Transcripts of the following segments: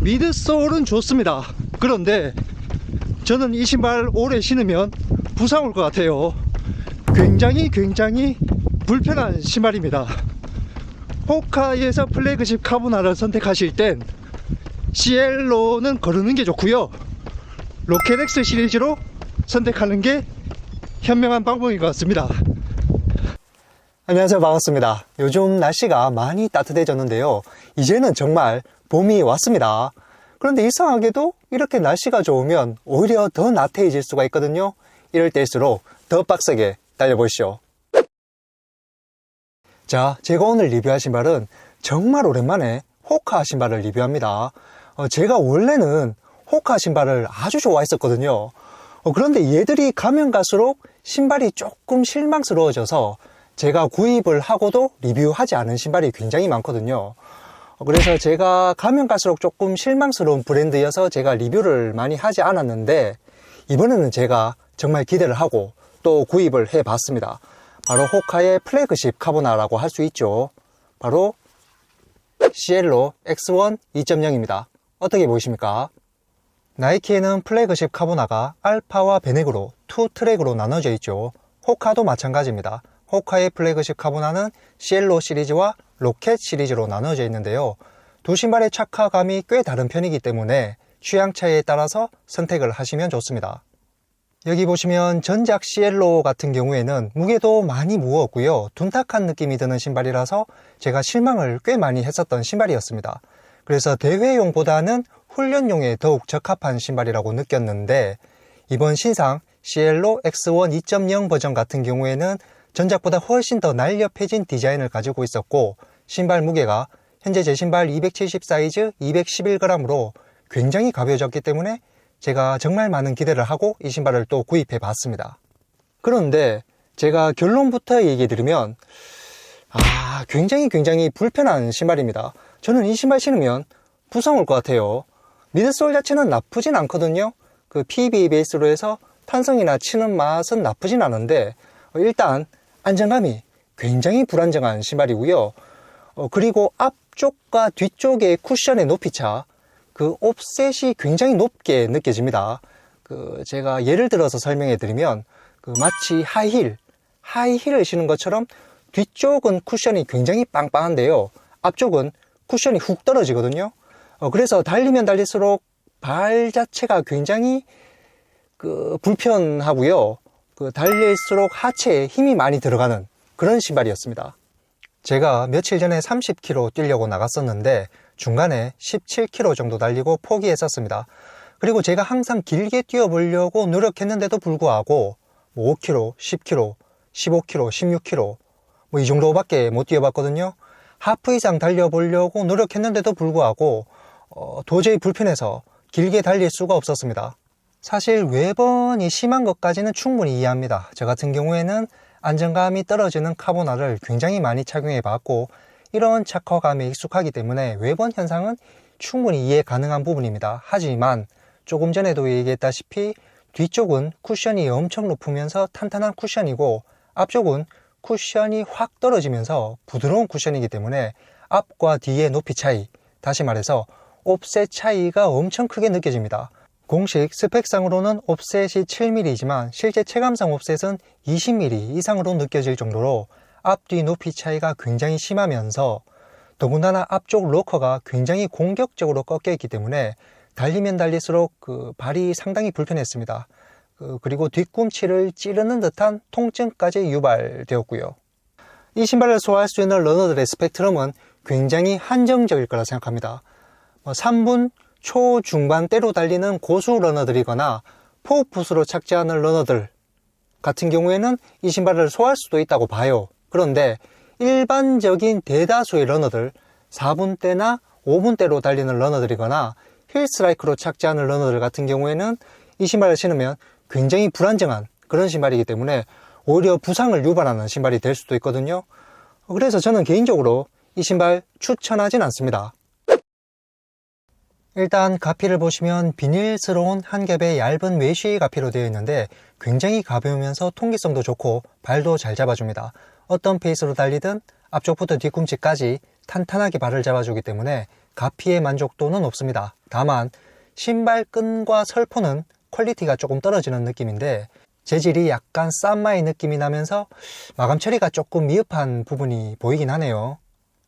미드솔은 좋습니다. 그런데 저는 이 신발 오래 신으면 부상 올 것 같아요. 굉장히 불편한 신발입니다. 호카에서 플래그십 카보나를 선택하실 땐 시엘로는 거르는 게 좋고요, 로켓엑스 시리즈로 선택하는 게 현명한 방법인 것 같습니다. 안녕하세요, 반갑습니다. 요즘 날씨가 많이 따뜻해졌는데요, 이제는 정말 봄이 왔습니다. 그런데 이상하게도 이렇게 날씨가 좋으면 오히려 더 나태해질 수가 있거든요. 이럴 때일수록 더 빡세게 달려보시죠. 자, 제가 오늘 리뷰할 신발은 정말 오랜만에 호카 신발을 리뷰합니다. 제가 원래는 호카 신발을 아주 좋아했었거든요. 그런데 얘들이 가면 갈수록 신발이 조금 실망스러워져서 제가 구입을 하고도 리뷰하지 않은 신발이 굉장히 많거든요. 그래서 제가 가면 갈수록 조금 실망스러운 브랜드여서 제가 리뷰를 많이 하지 않았는데, 이번에는 제가 정말 기대를 하고 또 구입을 해 봤습니다. 바로 호카의 플래그십 카보나라고 할 수 있죠. 바로 시엘로 X1 2.0입니다. 어떻게 보이십니까? 나이키에는 플래그십 카보나가 알파와 베넥으로 2트랙으로 나눠져 있죠. 호카도 마찬가지입니다. 호카의 플래그십 카보나는 시엘로 시리즈와 로켓 시리즈로 나눠져 있는데요, 두 신발의 착화감이 꽤 다른 편이기 때문에 취향 차이에 따라서 선택을 하시면 좋습니다. 여기 보시면 전작 시엘로 같은 경우에는 무게도 많이 무거웠고요, 둔탁한 느낌이 드는 신발이라서 제가 실망을 꽤 많이 했었던 신발이었습니다. 그래서 대회용보다는 훈련용에 더욱 적합한 신발이라고 느꼈는데, 이번 신상 시엘로 X1 2.0 버전 같은 경우에는 전작보다 훨씬 더 날렵해진 디자인을 가지고 있었고, 신발 무게가 현재 제 신발 270 사이즈 211g으로 굉장히 가벼워졌기 때문에 제가 정말 많은 기대를 하고 이 신발을 또 구입해 봤습니다. 그런데 제가 결론부터 얘기해 드리면 굉장히 불편한 신발입니다. 저는 이 신발 신으면 부상 올 것 같아요. 미드솔 자체는 나쁘진 않거든요. 그 PB 베이스로 해서 탄성이나 치는 맛은 나쁘진 않은데, 일단 안정감이 굉장히 불안정한 신발이고요. 그리고 앞쪽과 뒤쪽의 쿠션의 높이차, 그 옵셋이 굉장히 높게 느껴집니다. 제가 예를 들어서 설명해 드리면, 마치 하이힐을 신은 것처럼 뒤쪽은 쿠션이 굉장히 빵빵한데요, 앞쪽은 쿠션이 훅 떨어지거든요. 그래서 달리면 달릴수록 발 자체가 굉장히 불편하고요, 달릴수록 하체에 힘이 많이 들어가는 그런 신발이었습니다. 제가 며칠 전에 30km 뛰려고 나갔었는데 중간에 17km 정도 달리고 포기했었습니다. 그리고 제가 항상 길게 뛰어보려고 노력했는데도 불구하고 5km, 10km, 15km, 16km 이 정도밖에 못 뛰어봤거든요. 하프 이상 달려보려고 노력했는데도 불구하고 도저히 불편해서 길게 달릴 수가 없었습니다. 사실 외번이 심한 것까지는 충분히 이해합니다. 저 같은 경우에는 안정감이 떨어지는 카보나를 굉장히 많이 착용해 봤고, 이런 착화감에 익숙하기 때문에 외번 현상은 충분히 이해 가능한 부분입니다. 하지만 조금 전에도 얘기했다시피 뒤쪽은 쿠션이 엄청 높으면서 탄탄한 쿠션이고, 앞쪽은 쿠션이 확 떨어지면서 부드러운 쿠션이기 때문에 앞과 뒤의 높이 차이, 다시 말해서 옵셋 차이가 엄청 크게 느껴집니다. 공식 스펙상으로는 옵셋이 7mm이지만 실제 체감상 옵셋은 20mm 이상으로 느껴질 정도로 앞뒤 높이 차이가 굉장히 심하면서, 더군다나 앞쪽 로커가 굉장히 공격적으로 꺾여 있기 때문에 달리면 달릴수록 발이 상당히 불편했습니다. 그리고 뒤꿈치를 찌르는 듯한 통증까지 유발되었고요. 이 신발을 소화할 수 있는 러너들의 스펙트럼은 굉장히 한정적일 거라 생각합니다. 3분 초중반대로 달리는 고수 러너들이거나 포크풋으로 착지하는 러너들 같은 경우에는 이 신발을 소화할 수도 있다고 봐요. 그런데 일반적인 대다수의 러너들, 4분대나 5분대로 달리는 러너들이거나 힐스트라이크로 착지하는 러너들 같은 경우에는 이 신발을 신으면 굉장히 불안정한 그런 신발이기 때문에 오히려 부상을 유발하는 신발이 될 수도 있거든요. 그래서 저는 개인적으로 이 신발 추천하진 않습니다. 일단 가피를 보시면 비닐스러운 한 겹의 얇은 메쉬 가피로 되어 있는데 굉장히 가벼우면서 통기성도 좋고 발도 잘 잡아줍니다. 어떤 페이스로 달리든 앞쪽부터 뒤꿈치까지 탄탄하게 발을 잡아주기 때문에 가피의 만족도는 높습니다. 다만 신발 끈과 설포는 퀄리티가 조금 떨어지는 느낌인데 재질이 약간 싼마이 느낌이 나면서 마감 처리가 조금 미흡한 부분이 보이긴 하네요.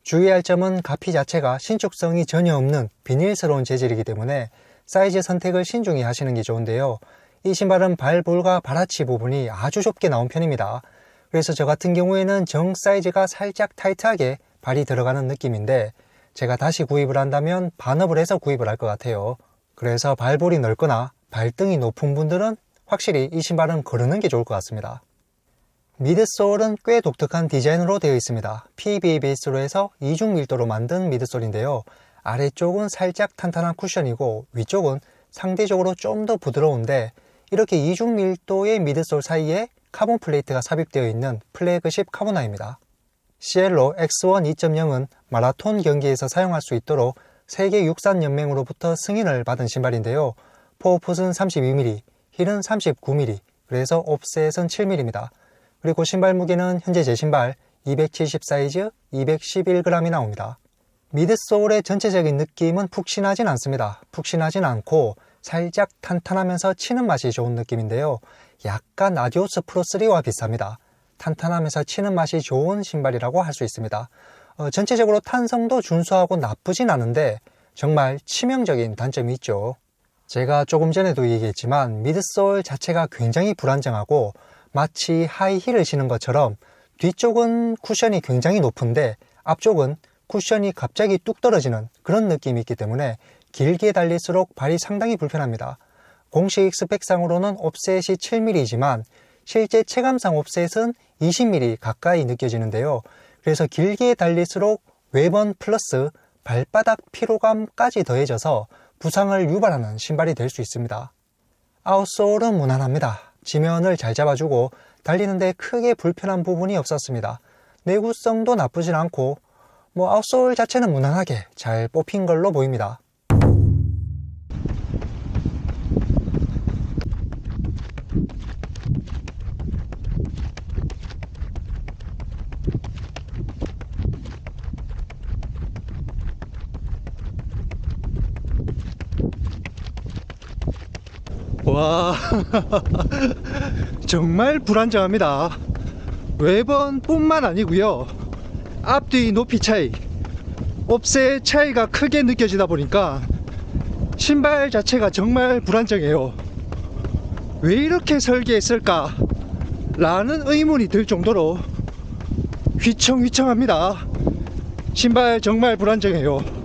주의할 점은 가피 자체가 신축성이 전혀 없는 비닐스러운 재질이기 때문에 사이즈 선택을 신중히 하시는 게 좋은데요. 이 신발은 발볼과 발아치 부분이 아주 좁게 나온 편입니다. 그래서 저 같은 경우에는 정 사이즈가 살짝 타이트하게 발이 들어가는 느낌인데 제가 다시 구입을 한다면 반업을 해서 구입을 할 것 같아요. 그래서 발볼이 넓거나 발등이 높은 분들은 확실히 이 신발은 거르는 게 좋을 것 같습니다. 미드솔은 꽤 독특한 디자인으로 되어 있습니다. PBA 베이스로 해서 이중 밀도로 만든 미드솔인데요. 아래쪽은 살짝 탄탄한 쿠션이고 위쪽은 상대적으로 좀 더 부드러운데 이렇게 이중 밀도의 미드솔 사이에 카본 플레이트가 삽입되어 있는 플래그십 카보나입니다. 시엘로 X1 2.0은 마라톤 경기에서 사용할 수 있도록 세계 육산 연맹으로부터 승인을 받은 신발인데요. 포어풋은 32mm, 힐은 39mm, 그래서 옵셋은 7mm입니다. 그리고 신발 무게는 현재 제 신발 270 사이즈 211g이 나옵니다. 미드솔의 전체적인 느낌은 푹신하진 않습니다. 푹신하진 않고 살짝 탄탄하면서 치는 맛이 좋은 느낌인데요. 약간 아디오스 프로3와 비슷합니다. 탄탄하면서 치는 맛이 좋은 신발이라고 할 수 있습니다. 전체적으로 탄성도 준수하고 나쁘진 않은데 정말 치명적인 단점이 있죠. 제가 조금 전에도 얘기했지만 미드솔 자체가 굉장히 불안정하고 마치 하이힐을 신은 것처럼 뒤쪽은 쿠션이 굉장히 높은데 앞쪽은 쿠션이 갑자기 뚝 떨어지는 그런 느낌이 있기 때문에 길게 달릴수록 발이 상당히 불편합니다. 공식 스펙상으로는 옵셋이 7mm이지만 실제 체감상 옵셋은 20mm 가까이 느껴지는데요. 그래서 길게 달릴수록 외번 플러스 발바닥 피로감까지 더해져서 부상을 유발하는 신발이 될 수 있습니다. 아웃솔은 무난합니다. 지면을 잘 잡아주고 달리는데 크게 불편한 부분이 없었습니다. 내구성도 나쁘진 않고 아웃솔 자체는 무난하게 잘 뽑힌 걸로 보입니다. 와 정말 불안정합니다. 외번뿐만 아니고요, 앞뒤 높이 차이, 옵셋 차이가 크게 느껴지다 보니까 신발 자체가 정말 불안정해요. 왜 이렇게 설계했을까 라는 의문이 들 정도로 휘청휘청합니다. 신발 정말 불안정해요.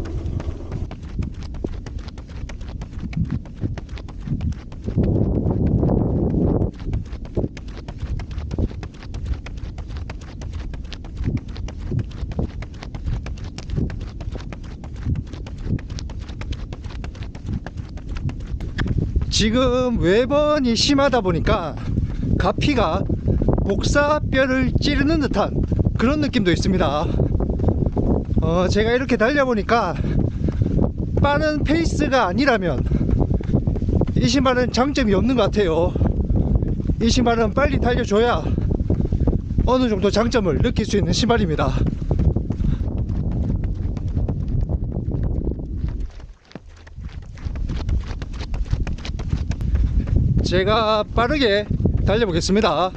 지금 외번이 심하다 보니까 가피가 목사뼈를 찌르는 듯한 그런 느낌도 있습니다. 제가 이렇게 달려보니까 빠른 페이스가 아니라면 이 신발은 장점이 없는 것 같아요. 이 신발은 빨리 달려줘야 어느 정도 장점을 느낄 수 있는 신발입니다. 제가 빠르게 달려보겠습니다.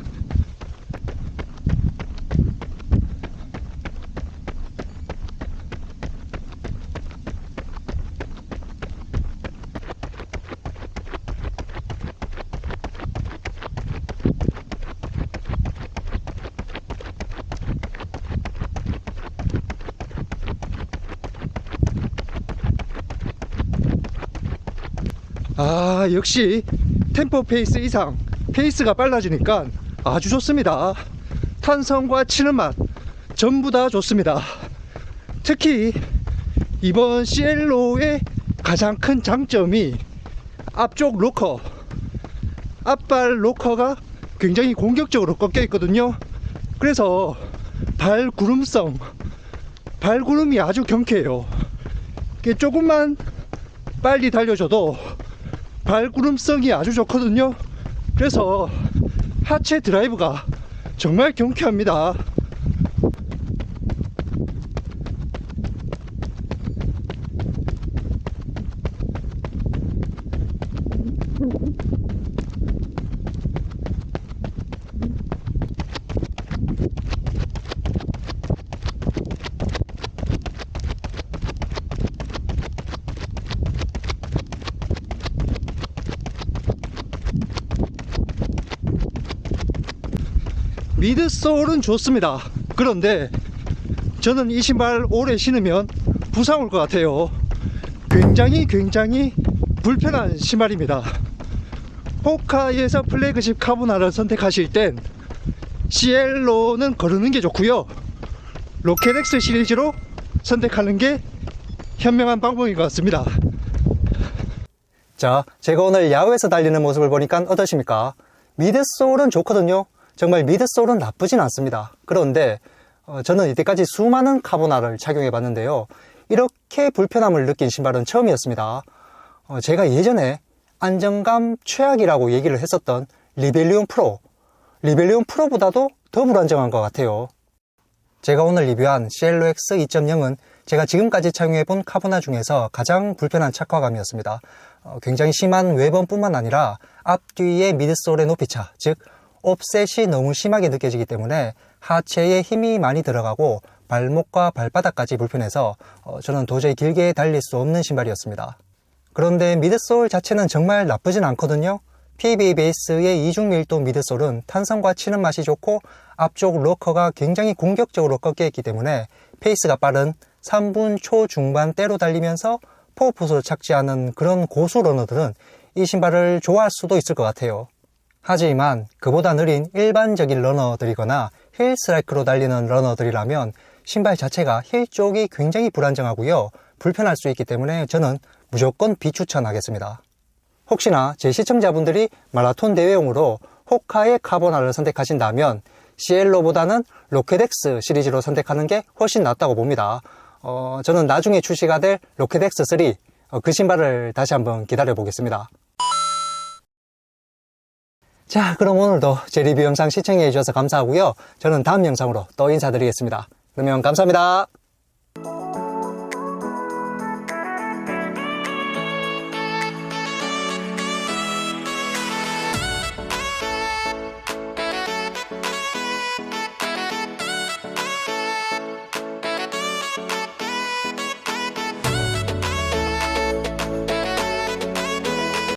역시 템포 페이스 이상 페이스가 빨라지니까 아주 좋습니다. 탄성과 치는 맛 전부 다 좋습니다. 특히 이번 시엘로의 가장 큰 장점이 앞쪽 로커, 앞발 로커가 굉장히 공격적으로 꺾여 있거든요. 그래서 발구름이 아주 경쾌해요. 조금만 빨리 달려줘도 발구름성이 아주 좋거든요. 그래서 하체 드라이브가 정말 경쾌합니다. 미드솔은 좋습니다. 그런데 저는 이 신발 오래 신으면 부상 올 것 같아요. 굉장히 불편한 신발입니다. 호카에서 플래그십 카보나를 선택하실 땐 시엘로는 거르는 게 좋고요, 로켓X 시리즈로 선택하는 게 현명한 방법인 것 같습니다. 자, 제가 오늘 야외에서 달리는 모습을 보니까 어떠십니까? 미드솔은 좋거든요. 정말 미드솔은 나쁘진 않습니다. 그런데 저는 이때까지 수많은 카보나를 착용해 봤는데요, 이렇게 불편함을 느낀 신발은 처음이었습니다. 제가 예전에 안정감 최악이라고 얘기를 했었던 리벨리온 프로보다도 더 불안정한 것 같아요. 제가 오늘 리뷰한 시엘로 X 2.0은 제가 지금까지 착용해본 카보나 중에서 가장 불편한 착화감이었습니다. 굉장히 심한 외번뿐만 아니라 앞뒤의 미드솔의 높이차, 즉 옵셋이 너무 심하게 느껴지기 때문에 하체에 힘이 많이 들어가고 발목과 발바닥까지 불편해서 저는 도저히 길게 달릴 수 없는 신발이었습니다. 그런데 미드솔 자체는 정말 나쁘진 않거든요. PBA 베이스의 이중밀도 미드솔은 탄성과 치는 맛이 좋고 앞쪽 로커가 굉장히 공격적으로 꺾여있기 때문에 페이스가 빠른 3분 초중반대로 달리면서 포푸스를 착지하는 그런 고수 러너들은 이 신발을 좋아할 수도 있을 것 같아요. 하지만 그보다 느린 일반적인 러너들이거나 힐 스트라이크로 달리는 러너들이라면 신발 자체가 힐 쪽이 굉장히 불안정하고요, 불편할 수 있기 때문에 저는 무조건 비추천하겠습니다. 혹시나 제 시청자분들이 마라톤 대회용으로 호카의 카보나를 선택하신다면 시엘로보다는 로켓X 시리즈로 선택하는 게 훨씬 낫다고 봅니다. 저는 나중에 출시가 될 로켓X 3, 그 신발을 다시 한번 기다려 보겠습니다. 자, 그럼 오늘도 제 리뷰 영상 시청해 주셔서 감사하고요, 저는 다음 영상으로 또 인사드리겠습니다. 그러면 감사합니다.